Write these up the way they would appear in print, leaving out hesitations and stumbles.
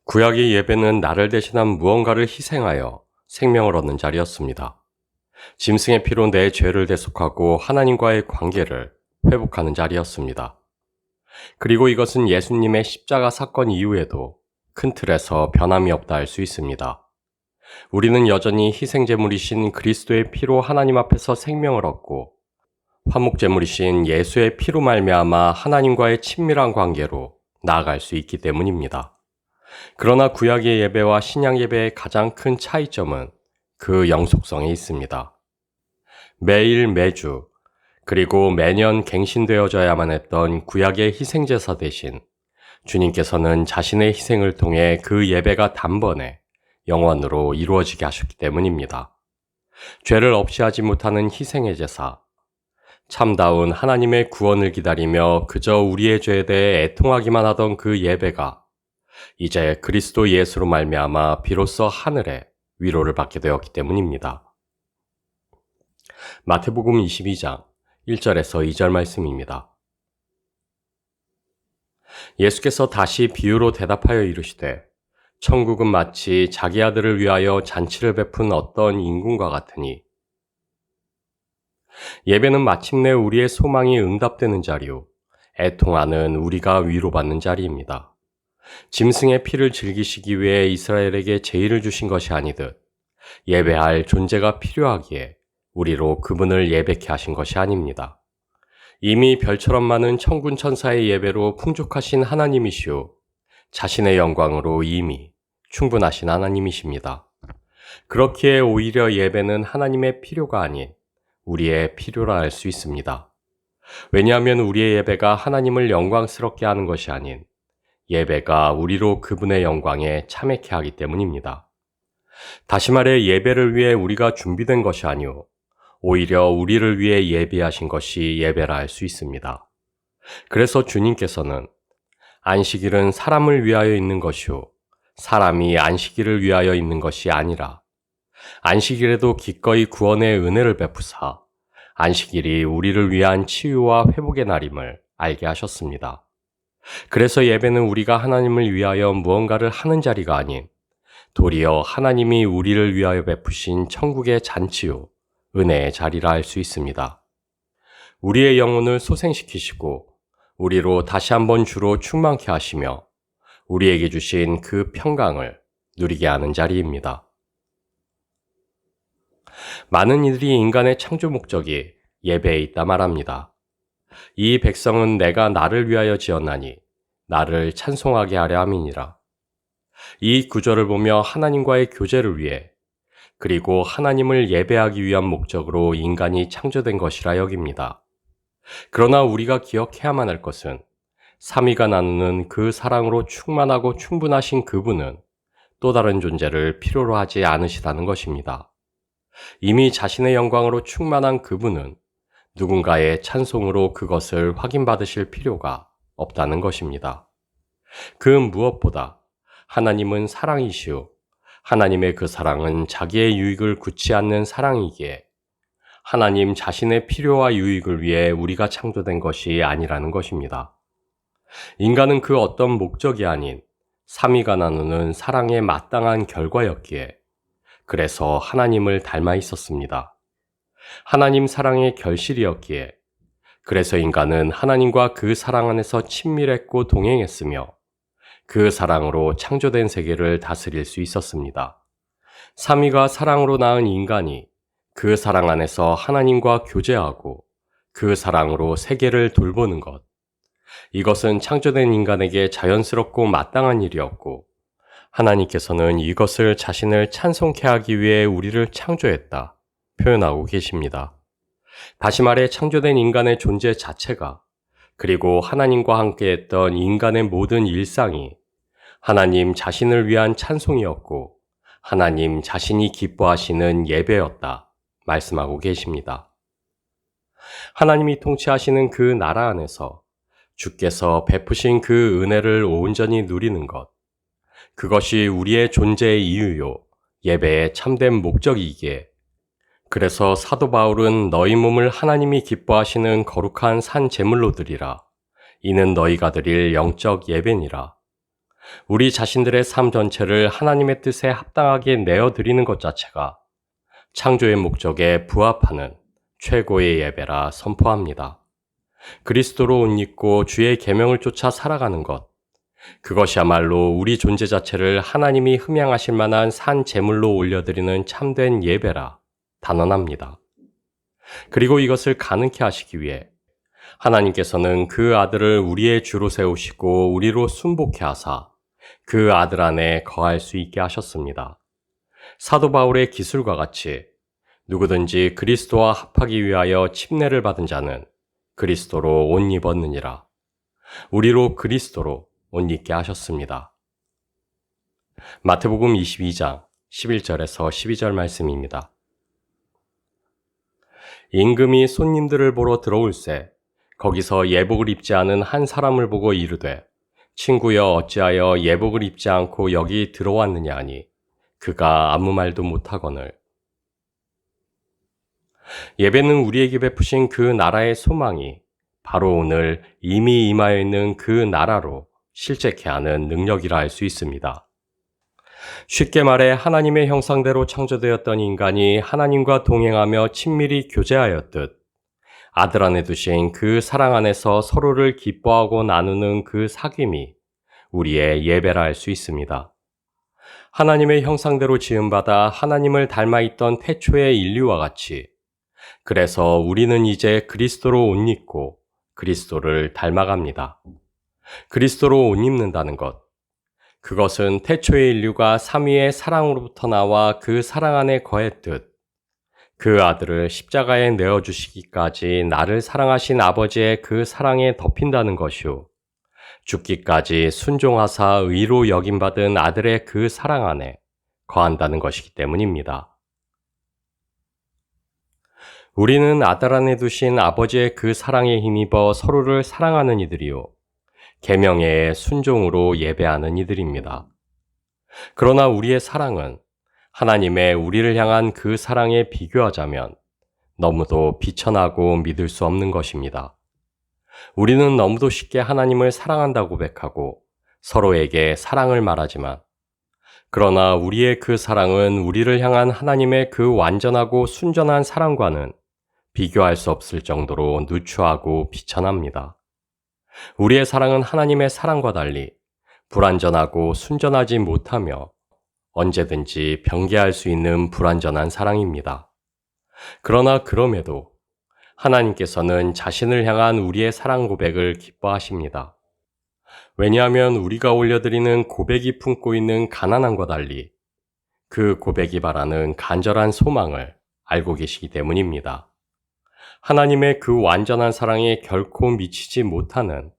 구약의 예배는 나를 대신한 무언가를 희생하여 생명을 얻는 자리였습니다. 짐승의 피로 내 죄를 대속하고 하나님과의 관계를 회복하는 자리였습니다. 그리고 이것은 예수님의 십자가 사건 이후에도 큰 틀에서 변함이 없다 할 수 있습니다. 우리는 여전히 희생제물이신 그리스도의 피로 하나님 앞에서 생명을 얻고 화목제물이신 예수의 피로 말미암아 하나님과의 친밀한 관계로 나아갈 수 있기 때문입니다. 그러나 구약의 예배와 신약 예배의 가장 큰 차이점은 그 영속성에 있습니다. 매일 매주 그리고 매년 갱신되어져야만 했던 구약의 희생제사 대신 주님께서는 자신의 희생을 통해 그 예배가 단번에 영원으로 이루어지게 하셨기 때문입니다. 죄를 없이 하지 못하는 희생의 제사, 참다운 하나님의 구원을 기다리며 그저 우리의 죄에 대해 애통하기만 하던 그 예배가 이제 그리스도 예수로 말미암아 비로소 하늘에 위로를 받게 되었기 때문입니다. 마태복음 22장 1절에서 2절 말씀입니다. 예수께서 다시 비유로 대답하여 이르시되 천국은 마치 자기 아들을 위하여 잔치를 베푼 어떤 임금과 같으니 예배는 마침내 우리의 소망이 응답되는 자리요 애통하는 우리가 위로받는 자리입니다. 짐승의 피를 즐기시기 위해 이스라엘에게 제의를 주신 것이 아니듯 예배할 존재가 필요하기에 우리로 그분을 예배케 하신 것이 아닙니다. 이미 별처럼 많은 천군 천사의 예배로 풍족하신 하나님이시오 자신의 영광으로 이미 충분하신 하나님이십니다. 그렇기에 오히려 예배는 하나님의 필요가 아닌 우리의 필요라 할 수 있습니다. 왜냐하면 우리의 예배가 하나님을 영광스럽게 하는 것이 아닌 예배가 우리로 그분의 영광에 참여케 하기 때문입니다. 다시 말해 예배를 위해 우리가 준비된 것이 아니오 오히려 우리를 위해 예비하신 것이 예배라 할 수 있습니다. 그래서 주님께서는 안식일은 사람을 위하여 있는 것이오 사람이 안식일을 위하여 있는 것이 아니라 안식일에도 기꺼이 구원의 은혜를 베푸사 안식일이 우리를 위한 치유와 회복의 날임을 알게 하셨습니다. 그래서 예배는 우리가 하나님을 위하여 무언가를 하는 자리가 아닌 도리어 하나님이 우리를 위하여 베푸신 천국의 잔치요 은혜의 자리라 할 수 있습니다. 우리의 영혼을 소생시키시고 우리로 다시 한번 주로 충만케 하시며 우리에게 주신 그 평강을 누리게 하는 자리입니다. 많은 이들이 인간의 창조 목적이 예배에 있다 말합니다. 이 백성은 내가 나를 위하여 지었나니 나를 찬송하게 하려 함이니라. 이 구절을 보며 하나님과의 교제를 위해 그리고 하나님을 예배하기 위한 목적으로 인간이 창조된 것이라 여깁니다. 그러나 우리가 기억해야만 할 것은 삼위가 나누는 그 사랑으로 충만하고 충분하신 그분은 또 다른 존재를 필요로 하지 않으시다는 것입니다. 이미 자신의 영광으로 충만한 그분은 누군가의 찬송으로 그것을 확인받으실 필요가 없다는 것입니다. 그 무엇보다 하나님은 사랑이시오. 하나님의 그 사랑은 자기의 유익을 굳지 않는 사랑이기에 하나님 자신의 필요와 유익을 위해 우리가 창조된 것이 아니라는 것입니다. 인간은 그 어떤 목적이 아닌 삼위가 나누는 사랑의 마땅한 결과였기에 그래서 하나님을 닮아 있었습니다. 하나님 사랑의 결실이었기에 그래서 인간은 하나님과 그 사랑 안에서 친밀했고 동행했으며 그 사랑으로 창조된 세계를 다스릴 수 있었습니다. 삼위가 사랑으로 낳은 인간이 그 사랑 안에서 하나님과 교제하고 그 사랑으로 세계를 돌보는 것. 이것은 창조된 인간에게 자연스럽고 마땅한 일이었고 하나님께서는 이것을 자신을 찬송케 하기 위해 우리를 창조했다 표현하고 계십니다. 다시 말해 창조된 인간의 존재 자체가 그리고 하나님과 함께했던 인간의 모든 일상이 하나님 자신을 위한 찬송이었고 하나님 자신이 기뻐하시는 예배였다 말씀하고 계십니다. 하나님이 통치하시는 그 나라 안에서 주께서 베푸신 그 은혜를 온전히 누리는 것, 그것이 우리의 존재의 이유요 예배의 참된 목적이기에 그래서 사도 바울은 너희 몸을 하나님이 기뻐하시는 거룩한 산 제물로 드리라. 이는 너희가 드릴 영적 예배니라. 우리 자신들의 삶 전체를 하나님의 뜻에 합당하게 내어드리는 것 자체가 창조의 목적에 부합하는 최고의 예배라 선포합니다. 그리스도로 옷 입고 주의 계명을 쫓아 살아가는 것, 그것이야말로 우리 존재 자체를 하나님이 흠양하실 만한 산 제물로 올려드리는 참된 예배라 단언합니다. 그리고 이것을 가능케 하시기 위해 하나님께서는 그 아들을 우리의 주로 세우시고 우리로 순복케 하사 그 아들 안에 거할 수 있게 하셨습니다. 사도 바울의 기술과 같이 누구든지 그리스도와 합하기 위하여 침례를 받은 자는 그리스도로 옷 입었느니라. 우리로 그리스도로 옷 입게 하셨습니다. 마태복음 22장 11절에서 12절 말씀입니다. 임금이 손님들을 보러 들어올새 거기서 예복을 입지 않은 한 사람을 보고 이르되 친구여 어찌하여 예복을 입지 않고 여기 들어왔느냐 하니 그가 아무 말도 못하거늘. 예배는 우리에게 베푸신 그 나라의 소망이 바로 오늘 이미 임하여 있는 그 나라로 실제케 하는 능력이라 할 수 있습니다. 쉽게 말해 하나님의 형상대로 창조되었던 인간이 하나님과 동행하며 친밀히 교제하였듯 아들 안에 두신 그 사랑 안에서 서로를 기뻐하고 나누는 그 사귐이 우리의 예배라 할 수 있습니다. 하나님의 형상대로 지음받아 하나님을 닮아 있던 태초의 인류와 같이 그래서 우리는 이제 그리스도로 옷 입고 그리스도를 닮아갑니다. 그리스도로 옷 입는다는 것, 그것은 태초의 인류가 삼위의 사랑으로부터 나와 그 사랑 안에 거했듯 그 아들을 십자가에 내어주시기까지 나를 사랑하신 아버지의 그 사랑에 덮인다는 것이요. 죽기까지 순종하사 의로 여김받은 아들의 그 사랑 안에 거한다는 것이기 때문입니다. 우리는 아들 안에 두신 아버지의 그 사랑에 힘입어 서로를 사랑하는 이들이요. 계명의 순종으로 예배하는 이들입니다. 그러나 우리의 사랑은 하나님의 우리를 향한 그 사랑에 비교하자면 너무도 비천하고 믿을 수 없는 것입니다. 우리는 너무도 쉽게 하나님을 사랑한다고 고백하고 서로에게 사랑을 말하지만 그러나 우리의 그 사랑은 우리를 향한 하나님의 그 완전하고 순전한 사랑과는 비교할 수 없을 정도로 누추하고 비천합니다. 우리의 사랑은 하나님의 사랑과 달리 불완전하고 순전하지 못하며 언제든지 변개할 수 있는 불완전한 사랑입니다. 그러나 그럼에도 하나님께서는 자신을 향한 우리의 사랑 고백을 기뻐하십니다. 왜냐하면 우리가 올려드리는 고백이 품고 있는 가난함과 달리 그 고백이 바라는 간절한 소망을 알고 계시기 때문입니다. 하나님의 그 완전한 사랑에 결코 미치지 못하는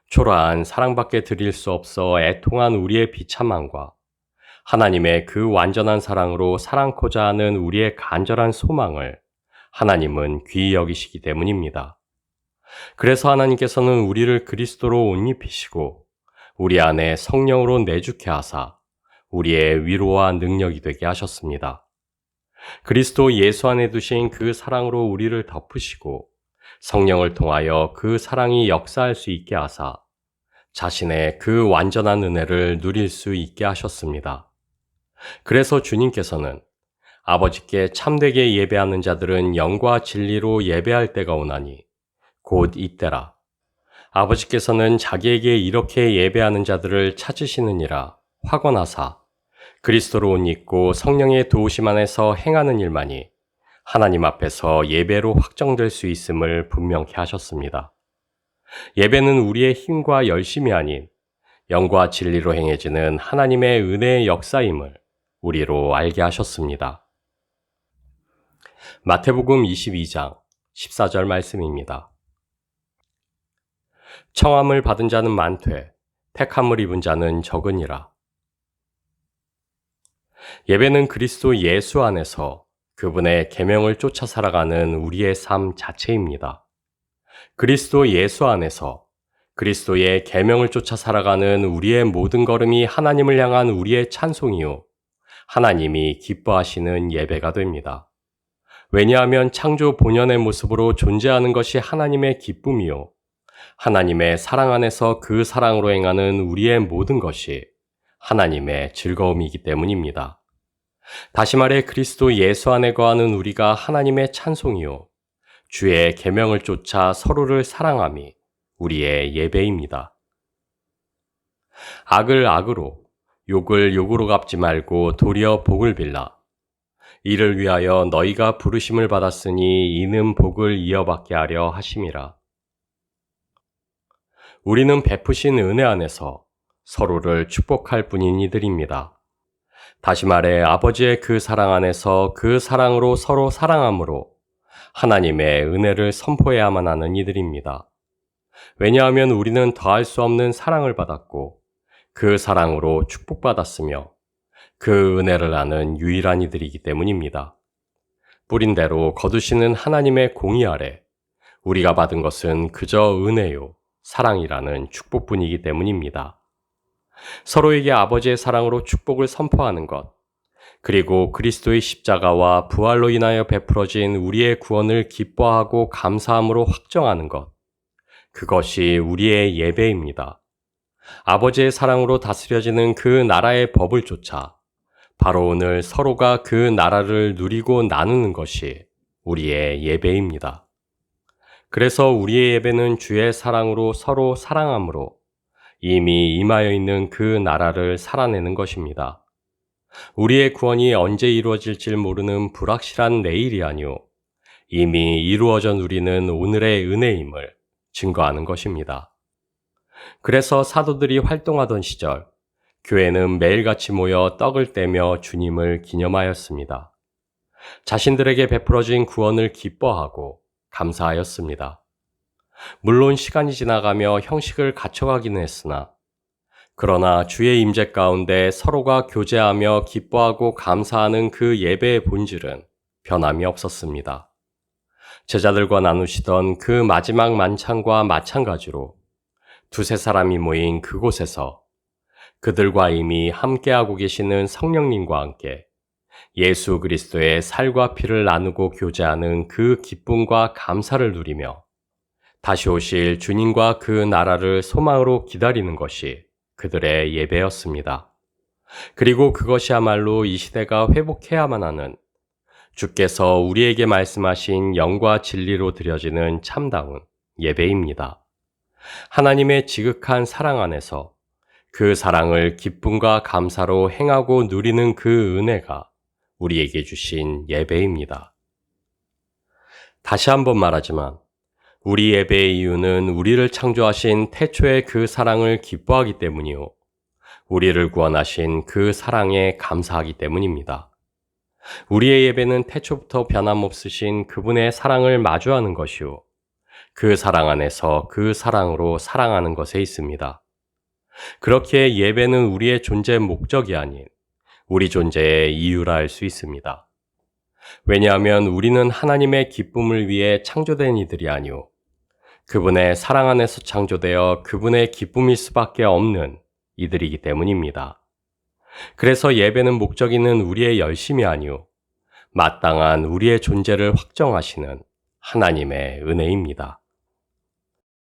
초라한 사랑밖에 드릴 수 없어 애통한 우리의 비참함과 하나님의 그 완전한 사랑으로 사랑코자 하는 우리의 간절한 소망을 하나님은 귀히 여기시기 때문입니다. 그래서 하나님께서는 우리를 그리스도로 옷 입히시고 우리 안에 성령으로 내주케 하사 우리의 위로와 능력이 되게 하셨습니다. 그리스도 예수 안에 두신 그 사랑으로 우리를 덮으시고 성령을 통하여 그 사랑이 역사할 수 있게 하사 자신의 그 완전한 은혜를 누릴 수 있게 하셨습니다. 그래서 주님께서는 아버지께 참되게 예배하는 자들은 영과 진리로 예배할 때가 오나니 곧 이때라. 아버지께서는 자기에게 이렇게 예배하는 자들을 찾으시느니라 확언하사 그리스도로 옷 입고 성령의 도우심 안에서 행하는 일만이 하나님 앞에서 예배로 확정될 수 있음을 분명히 하셨습니다. 예배는 우리의 힘과 열심이 아닌 영과 진리로 행해지는 하나님의 은혜의 역사임을 우리로 알게 하셨습니다. 마태복음 22장 14절 말씀입니다. 청함을 받은 자는 많되 택함을 입은 자는 적으니라. 예배는 그리스도 예수 안에서 그분의 계명을 쫓아 살아가는 우리의 삶 자체입니다. 그리스도 예수 안에서 그리스도의 계명을 쫓아 살아가는 우리의 모든 걸음이 하나님을 향한 우리의 찬송이요. 하나님이 기뻐하시는 예배가 됩니다. 왜냐하면 창조 본연의 모습으로 존재하는 것이 하나님의 기쁨이요. 하나님의 사랑 안에서 그 사랑으로 행하는 우리의 모든 것이 하나님의 즐거움이기 때문입니다. 다시 말해 그리스도 예수 안에 거하는 우리가 하나님의 찬송이요 주의 계명을 쫓아 서로를 사랑함이 우리의 예배입니다. 악을 악으로, 욕을 욕으로 갚지 말고 도리어 복을 빌라. 이를 위하여 너희가 부르심을 받았으니 이는 복을 이어받게 하려 하심이라. 우리는 베푸신 은혜 안에서 서로를 축복할 뿐인 이들입니다. 다시 말해 아버지의 그 사랑 안에서 그 사랑으로 서로 사랑함으로 하나님의 은혜를 선포해야만 하는 이들입니다. 왜냐하면 우리는 더할 수 없는 사랑을 받았고 그 사랑으로 축복받았으며 그 은혜를 아는 유일한 이들이기 때문입니다. 뿌린 대로 거두시는 하나님의 공의 아래 우리가 받은 것은 그저 은혜요, 사랑이라는 축복뿐이기 때문입니다. 서로에게 아버지의 사랑으로 축복을 선포하는 것, 그리고 그리스도의 십자가와 부활로 인하여 베풀어진 우리의 구원을 기뻐하고 감사함으로 확정하는 것, 그것이 우리의 예배입니다. 아버지의 사랑으로 다스려지는 그 나라의 법을 쫓아 바로 오늘 서로가 그 나라를 누리고 나누는 것이 우리의 예배입니다. 그래서 우리의 예배는 주의 사랑으로 서로 사랑함으로 이미 임하여 있는 그 나라를 살아내는 것입니다. 우리의 구원이 언제 이루어질지 모르는 불확실한 내일이 아니오 이미 이루어져 누리는 오늘의 은혜임을 증거하는 것입니다. 그래서 사도들이 활동하던 시절 교회는 매일같이 모여 떡을 떼며 주님을 기념하였습니다. 자신들에게 베풀어진 구원을 기뻐하고 감사하였습니다. 물론 시간이 지나가며 형식을 갖춰가기는 했으나 그러나 주의 임재 가운데 서로가 교제하며 기뻐하고 감사하는 그 예배의 본질은 변함이 없었습니다. 제자들과 나누시던 그 마지막 만찬과 마찬가지로 두세 사람이 모인 그곳에서 그들과 이미 함께하고 계시는 성령님과 함께 예수 그리스도의 살과 피를 나누고 교제하는 그 기쁨과 감사를 누리며 다시 오실 주님과 그 나라를 소망으로 기다리는 것이 그들의 예배였습니다. 그리고 그것이야말로 이 시대가 회복해야만 하는 주께서 우리에게 말씀하신 영과 진리로 드려지는 참다운 예배입니다. 하나님의 지극한 사랑 안에서 그 사랑을 기쁨과 감사로 행하고 누리는 그 은혜가 우리에게 주신 예배입니다. 다시 한번 말하지만 우리 예배의 이유는 우리를 창조하신 태초의 그 사랑을 기뻐하기 때문이요. 우리를 구원하신 그 사랑에 감사하기 때문입니다. 우리의 예배는 태초부터 변함없으신 그분의 사랑을 마주하는 것이요. 그 사랑 안에서 그 사랑으로 사랑하는 것에 있습니다. 그렇기에 예배는 우리의 존재의 목적이 아닌 우리 존재의 이유라 할 수 있습니다. 왜냐하면 우리는 하나님의 기쁨을 위해 창조된 이들이 아니오. 그분의 사랑 안에서 창조되어 그분의 기쁨일 수밖에 없는 이들이기 때문입니다. 그래서 예배는 목적 있는 우리의 열심이 아니오. 마땅한 우리의 존재를 확정하시는 하나님의 은혜입니다.